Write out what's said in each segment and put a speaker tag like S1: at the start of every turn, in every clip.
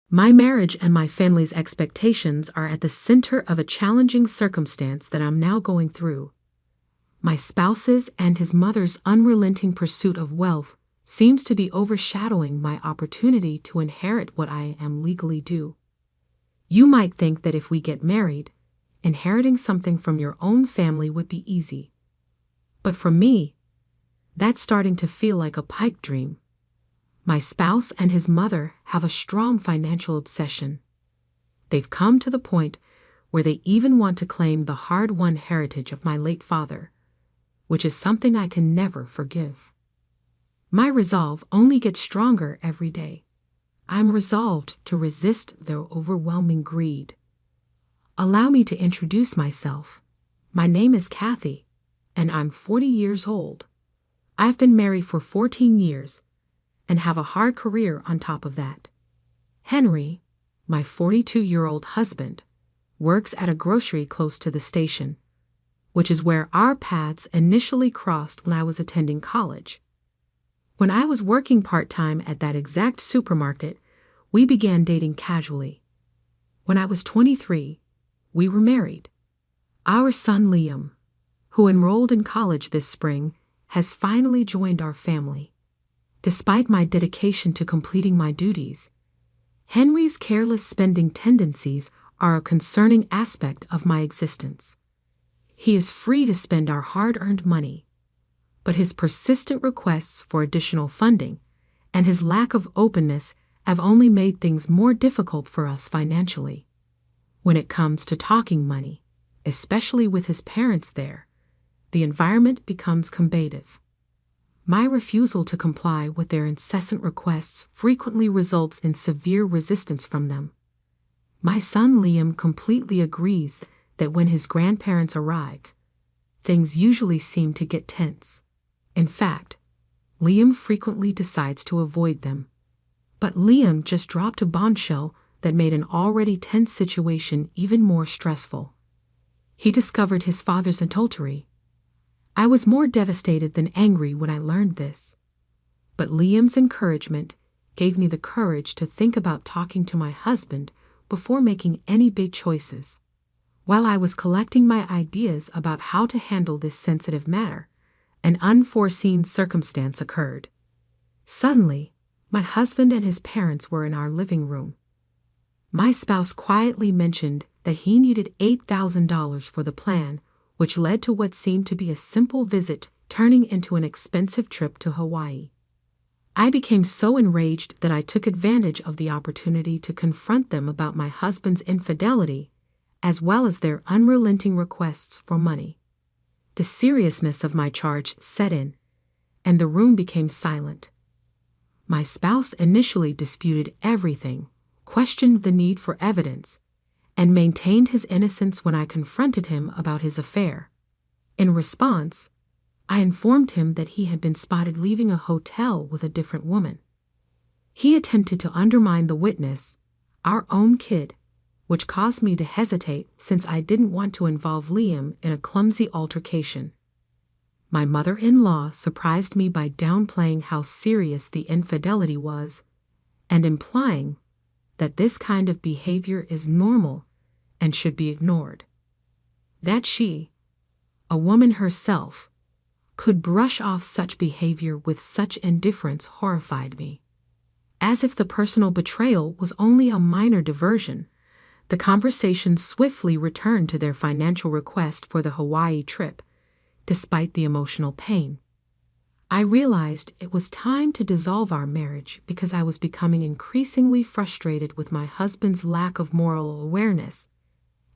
S1: My marriage and my family's expectations are at the center of a challenging circumstance that I'm now going through. My spouse's and his mother's unrelenting pursuit of wealth seems to be overshadowing my opportunity to inherit what I am legally due. You might think that if we get married, inheriting something from your own family would be easy. But for me, that's starting to feel like a pipe dream. My spouse and his mother have a strong financial obsession. They've come to the point where they even want to claim the hard-won heritage of my late father, which is something I can never forgive. My resolve only gets stronger every day. I'm resolved to resist their overwhelming greed. Allow me to introduce myself. My name is Kathy, and I'm 40 years old. I've been married for 14 years and have a hard career on top of that. Henry, my 42-year-old husband, works at a grocery close to the station, which is where our paths initially crossed when I was attending college. When I was working part-time at that exact supermarket, we began dating casually. When I was 23, we were married. Our son Liam, who enrolled in college this spring, has finally joined our family. Despite my dedication to completing my duties, Henry's careless spending tendencies are a concerning aspect of my existence. He is free to spend our hard-earned money, but his persistent requests for additional funding and his lack of openness have only made things more difficult for us financially. When it comes to talking money, especially with his parents there, the environment becomes combative. My refusal to comply with their incessant requests frequently results in severe resistance from them. My son Liam completely agrees that when his grandparents arrive, things usually seem to get tense. In fact, Liam frequently decides to avoid them. But Liam just dropped a bombshell that made an already tense situation even more stressful. He discovered his father's adultery. I was more devastated than angry when I learned this. But Liam's encouragement gave me the courage to think about talking to my husband before making any big choices. While I was collecting my ideas about how to handle this sensitive matter, an unforeseen circumstance occurred. Suddenly, my husband and his parents were in our living room. My spouse quietly mentioned that he needed $8,000 for the plan, which led to what seemed to be a simple visit turning into an expensive trip to Hawaii. I became so enraged that I took advantage of the opportunity to confront them about my husband's infidelity, as well as their unrelenting requests for money. The seriousness of my charge set in, and the room became silent. My spouse initially disputed everything, questioned the need for evidence, and maintained his innocence when I confronted him about his affair. In response, I informed him that he had been spotted leaving a hotel with a different woman. He attempted to undermine the witness, our own kid, which caused me to hesitate since I didn't want to involve Liam in a clumsy altercation. My mother-in-law surprised me by downplaying how serious the infidelity was and implying that this kind of behavior is normal and should be ignored. That she, a woman herself, could brush off such behavior with such indifference horrified me. As if the personal betrayal was only a minor diversion, the conversation swiftly returned to their financial request for the Hawaii trip, despite the emotional pain. I realized it was time to dissolve our marriage because I was becoming increasingly frustrated with my husband's lack of moral awareness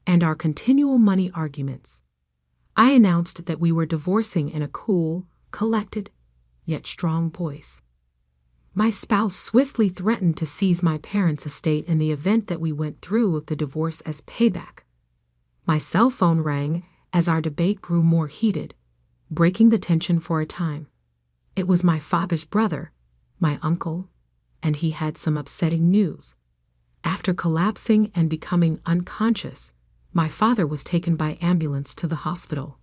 S1: and our continual money arguments. I announced that we were divorcing in a cool, collected, yet strong voice. My spouse swiftly threatened to seize my parents' estate in the event that we went through with the divorce as payback. My cell phone rang as our debate grew more heated, breaking the tension for a time. It was my father's brother, my uncle, and he had some upsetting news. After collapsing and becoming unconscious, my father was taken by ambulance to the hospital.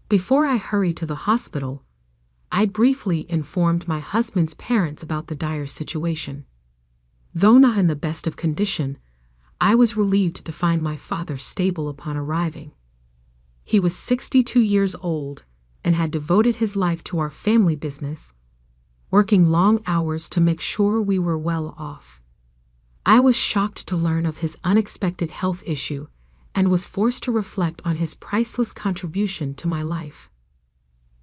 S1: Before I hurried to the hospital, I briefly informed my husband's parents about the dire situation. Though not in the best of condition, I was relieved to find my father stable upon arriving. He was 62 years old and had devoted his life to our family business, working long hours to make sure we were well off. I was shocked to learn of his unexpected health issue and was forced to reflect on his priceless contribution to my life.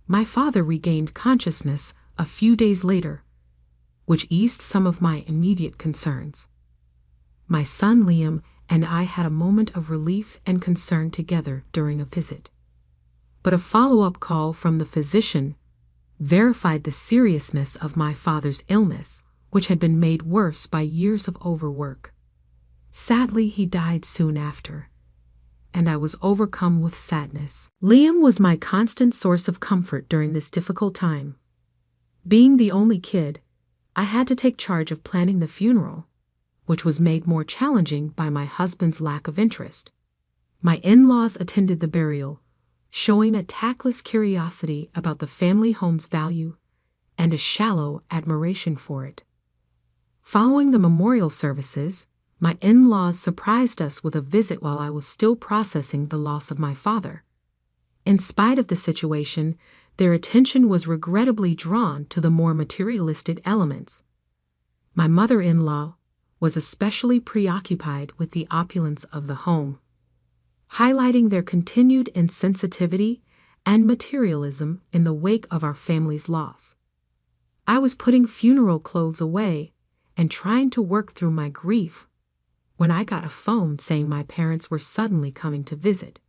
S1: My father regained consciousness a few days later, which eased some of my immediate concerns. My son Liam and I had a moment of relief and concern together during a visit. But a follow-up call from the physician verified the seriousness of my father's illness, which had been made worse by years of overwork. Sadly, he died soon after, and I was overcome with sadness. Liam was my constant source of comfort during this difficult time. Being the only kid, I had to take charge of planning the funeral, which was made more challenging by my husband's lack of interest. My in-laws attended the burial, showing a tactless curiosity about the family home's value and a shallow admiration for it. Following the memorial services, my in-laws surprised us with a visit while I was still processing the loss of my father. In spite of the situation, their attention was regrettably drawn to the more materialistic elements. My mother-in-law was especially preoccupied with the opulence of the home, highlighting their continued insensitivity and materialism in the wake of our family's loss. I was putting funeral clothes away and trying to work through my grief when I got a phone saying my parents were suddenly coming to visit.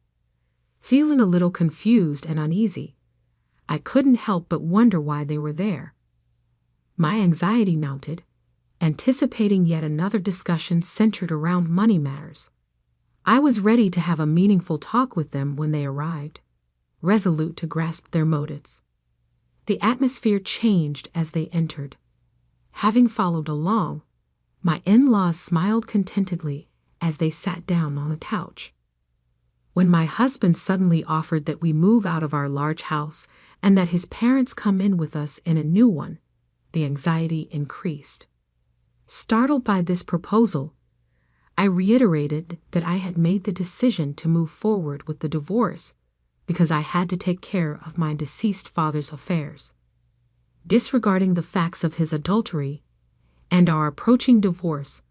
S1: Feeling a little confused and uneasy, I couldn't help but wonder why they were there. My anxiety mounted, anticipating yet another discussion centered around money matters. I was ready to have a meaningful talk with them when they arrived, resolute to grasp their motives. The atmosphere changed as they entered. Having followed along, my in-laws smiled contentedly as they sat down on the couch. When my husband suddenly offered that we move out of our large house and that his parents come in with us in a new one, the anxiety increased. Startled by this proposal, I reiterated that I had made the decision to move forward with the divorce because I had to take care of my deceased father's affairs. Disregarding the facts of his adultery and our approaching divorce,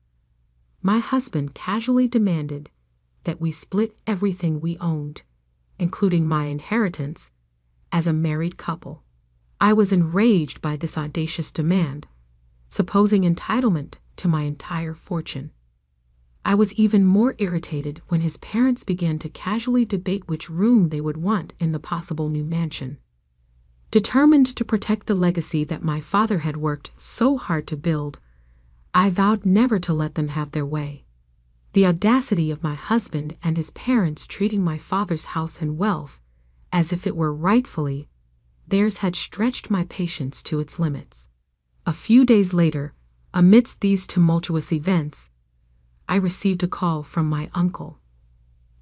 S1: my husband casually demanded that we split everything we owned, including my inheritance, as a married couple. I was enraged by this audacious demand, supposing entitlement to my entire fortune. I was even more irritated when his parents began to casually debate which room they would want in the possible new mansion. Determined to protect the legacy that my father had worked so hard to build, I vowed never to let them have their way. The audacity of my husband and his parents treating my father's house and wealth as if it were rightfully theirs had stretched my patience to its limits. A few days later, amidst these tumultuous events, I received a call from my uncle.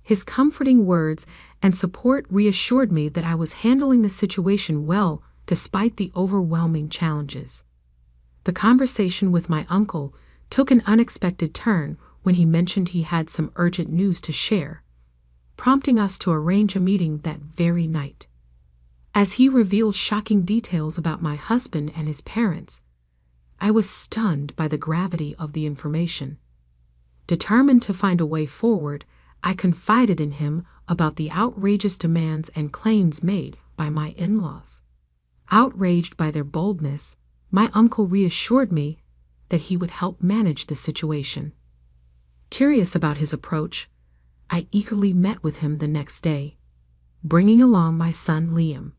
S1: His comforting words and support reassured me that I was handling the situation well despite the overwhelming challenges. The conversation with my uncle took an unexpected turn when he mentioned he had some urgent news to share, prompting us to arrange a meeting that very night. As he revealed shocking details about my husband and his parents, I was stunned by the gravity of the information. Determined to find a way forward, I confided in him about the outrageous demands and claims made by my in-laws. Outraged by their boldness, my uncle reassured me that he would help manage the situation. Curious about his approach, I eagerly met with him the next day, bringing along my son Liam.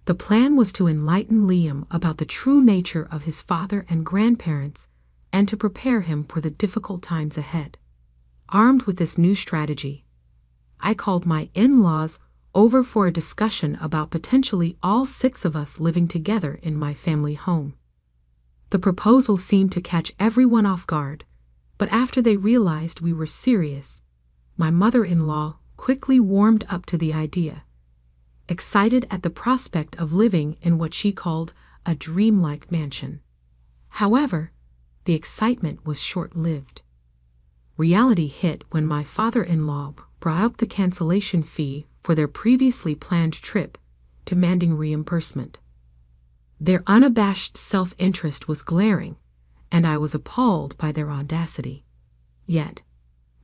S1: The plan was to enlighten Liam about the true nature of his father and grandparents and to prepare him for the difficult times ahead. Armed with this new strategy, I called my in-laws over for a discussion about potentially all 6 of us living together in my family home. The proposal seemed to catch everyone off guard, but after they realized we were serious, my mother-in-law quickly warmed up to the idea, excited at the prospect of living in what she called a dreamlike mansion. However, the excitement was short-lived. Reality hit when my father-in-law brought up the cancellation fee for their previously planned trip, demanding reimbursement. Their unabashed self-interest was glaring, and I was appalled by their audacity. Yet,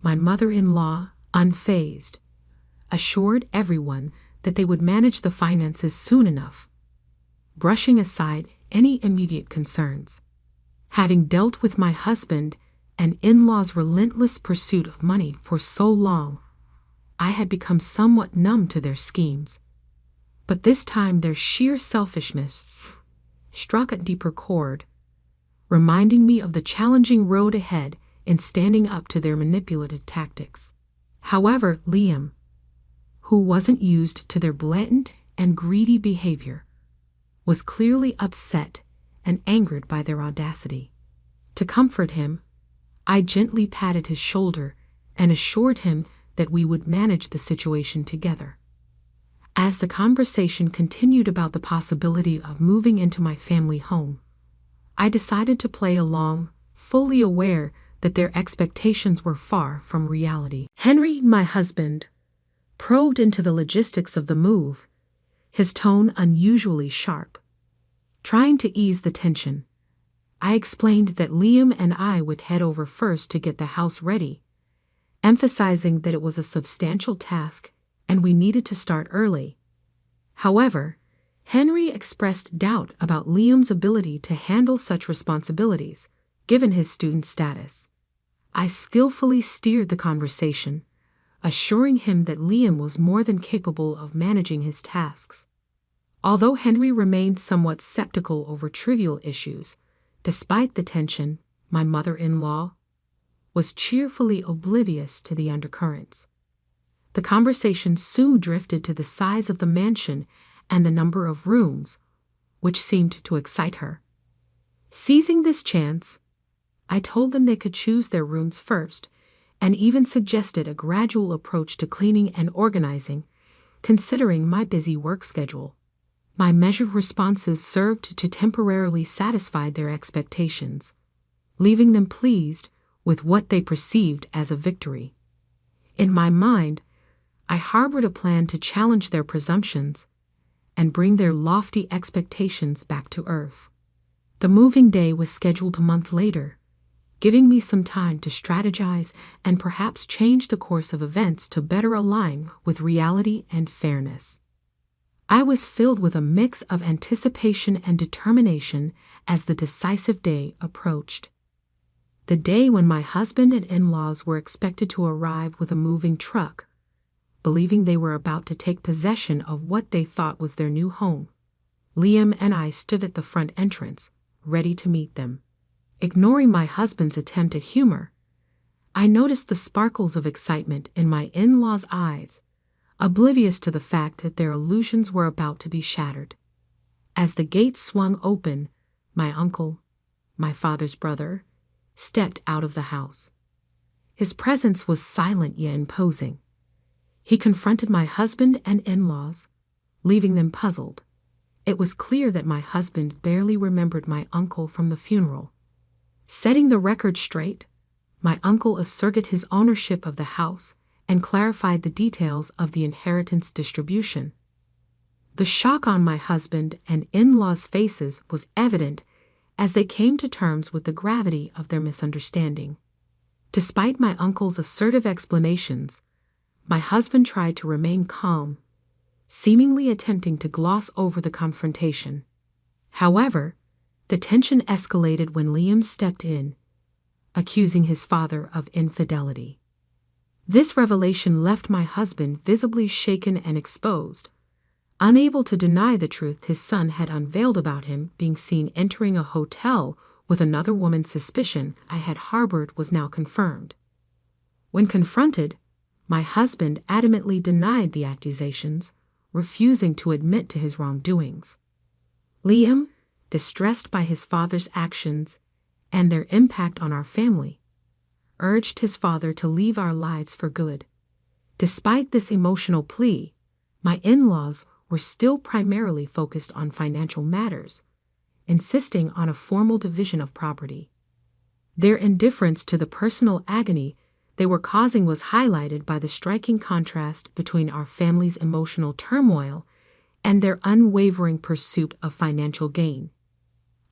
S1: my mother-in-law, unfazed, assured everyone that they would manage the finances soon enough, brushing aside any immediate concerns. Having dealt with my husband and in-law's relentless pursuit of money for so long, I had become somewhat numb to their schemes. But this time their sheer selfishness struck a deeper chord, reminding me of the challenging road ahead in standing up to their manipulative tactics. However, Liam, who wasn't used to their blatant and greedy behavior, was clearly upset and angered by their audacity. To comfort him, I gently patted his shoulder and assured him that we would manage the situation together. As the conversation continued about the possibility of moving into my family home, I decided to play along, fully aware that their expectations were far from reality. Henry, my husband, probed into the logistics of the move, his tone unusually sharp. Trying to ease the tension, I explained that Liam and I would head over first to get the house ready, emphasizing that it was a substantial task and we needed to start early. However, Henry expressed doubt about Liam's ability to handle such responsibilities, given his student status. I skillfully steered the conversation, assuring him that Liam was more than capable of managing his tasks. Although Henry remained somewhat skeptical over trivial issues, despite the tension, my mother-in-law was cheerfully oblivious to the undercurrents. The conversation soon drifted to the size of the mansion and the number of rooms, which seemed to excite her. Seizing this chance, I told them they could choose their rooms first, and even suggested a gradual approach to cleaning and organizing, considering my busy work schedule. My measured responses served to temporarily satisfy their expectations, leaving them pleased with what they perceived as a victory. In my mind, I harbored a plan to challenge their presumptions and bring their lofty expectations back to earth. The moving day was scheduled a month later, giving me some time to strategize and perhaps change the course of events to better align with reality and fairness. I was filled with a mix of anticipation and determination as the decisive day approached. The day when my husband and in-laws were expected to arrive with a moving truck, believing they were about to take possession of what they thought was their new home. Liam and I stood at the front entrance, ready to meet them. Ignoring my husband's attempt at humor, I noticed the sparkles of excitement in my in-laws' eyes, oblivious to the fact that their illusions were about to be shattered. As the gate swung open, my uncle, my father's brother, stepped out of the house. His presence was silent yet imposing. He confronted my husband and in-laws, leaving them puzzled. It was clear that my husband barely remembered my uncle from the funeral. Setting the record straight, my uncle asserted his ownership of the house and clarified the details of the inheritance distribution. The shock on my husband and in-laws' faces was evident as they came to terms with the gravity of their misunderstanding. Despite my uncle's assertive explanations, my husband tried to remain calm, seemingly attempting to gloss over the confrontation. However, the tension escalated when Liam stepped in, accusing his father of infidelity. This revelation left my husband visibly shaken and exposed, unable to deny the truth his son had unveiled about him being seen entering a hotel with another woman's suspicion I had harbored was now confirmed. When confronted, my husband adamantly denied the accusations, refusing to admit to his wrongdoings. Liam, distressed by his father's actions and their impact on our family, urged his father to leave our lives for good. Despite this emotional plea, my in-laws were still primarily focused on financial matters, insisting on a formal division of property. Their indifference to the personal agony they were causing was highlighted by the striking contrast between our family's emotional turmoil and their unwavering pursuit of financial gain.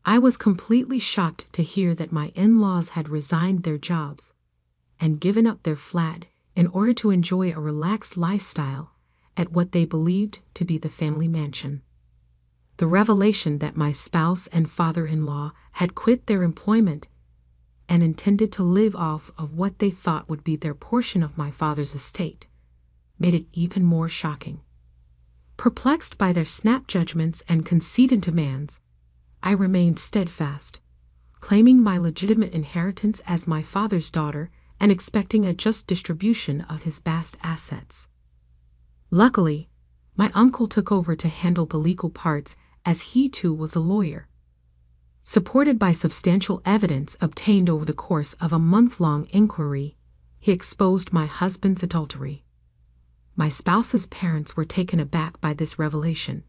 S1: I was completely shocked to hear that my in-laws had resigned their jobs and given up their flat in order to enjoy a relaxed lifestyle at what they believed to be the family mansion. The revelation that my spouse and father-in-law had quit their employment and intended to live off of what they thought would be their portion of my father's estate made it even more shocking. Perplexed by their snap judgments and conceited demands, I remained steadfast, claiming my legitimate inheritance as my father's daughter and expecting a just distribution of his vast assets. Luckily, my uncle took over to handle the legal parts as he too was a lawyer. Supported by substantial evidence obtained over the course of a month-long inquiry, he exposed my husband's adultery. My spouse's parents were taken aback by this revelation,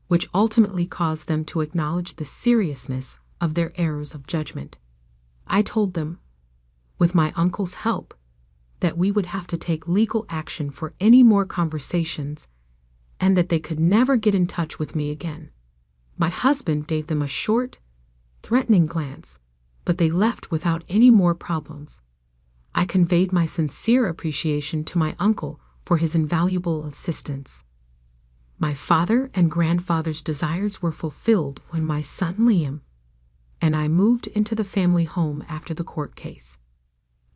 S1: which ultimately caused them to acknowledge the seriousness of their errors of judgment. I told them, with my uncle's help, that we would have to take legal action for any more conversations and that they could never get in touch with me again. My husband gave them a short, threatening glance, but they left without any more problems. I conveyed my sincere appreciation to my uncle for his invaluable assistance. My father and grandfather's desires were fulfilled when my son Liam and I moved into the family home after the court case.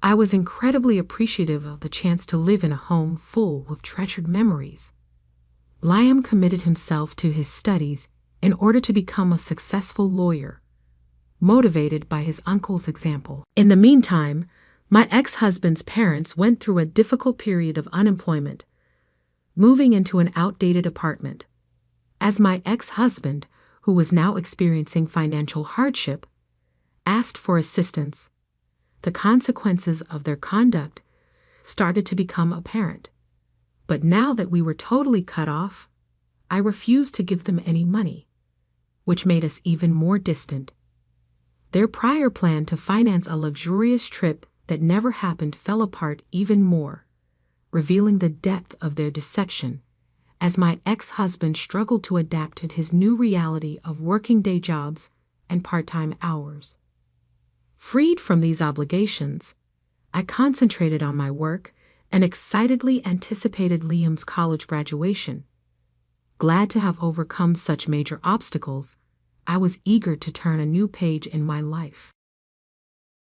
S1: I was incredibly appreciative of the chance to live in a home full with treasured memories. Liam committed himself to his studies in order to become a successful lawyer, motivated by his uncle's example. In the meantime, my ex-husband's parents went through a difficult period of unemployment, moving into an outdated apartment. As my ex-husband, who was now experiencing financial hardship, asked for assistance, the consequences of their conduct started to become apparent. But now that we were totally cut off, I refused to give them any money, which made us even more distant. Their prior plan to finance a luxurious trip that never happened fell apart even more, revealing the depth of their deception as my ex-husband struggled to adapt to his new reality of working day jobs and part-time hours. Freed from these obligations, I concentrated on my work and excitedly anticipated Liam's college graduation. Glad to have overcome such major obstacles, I was eager to turn a new page in my life.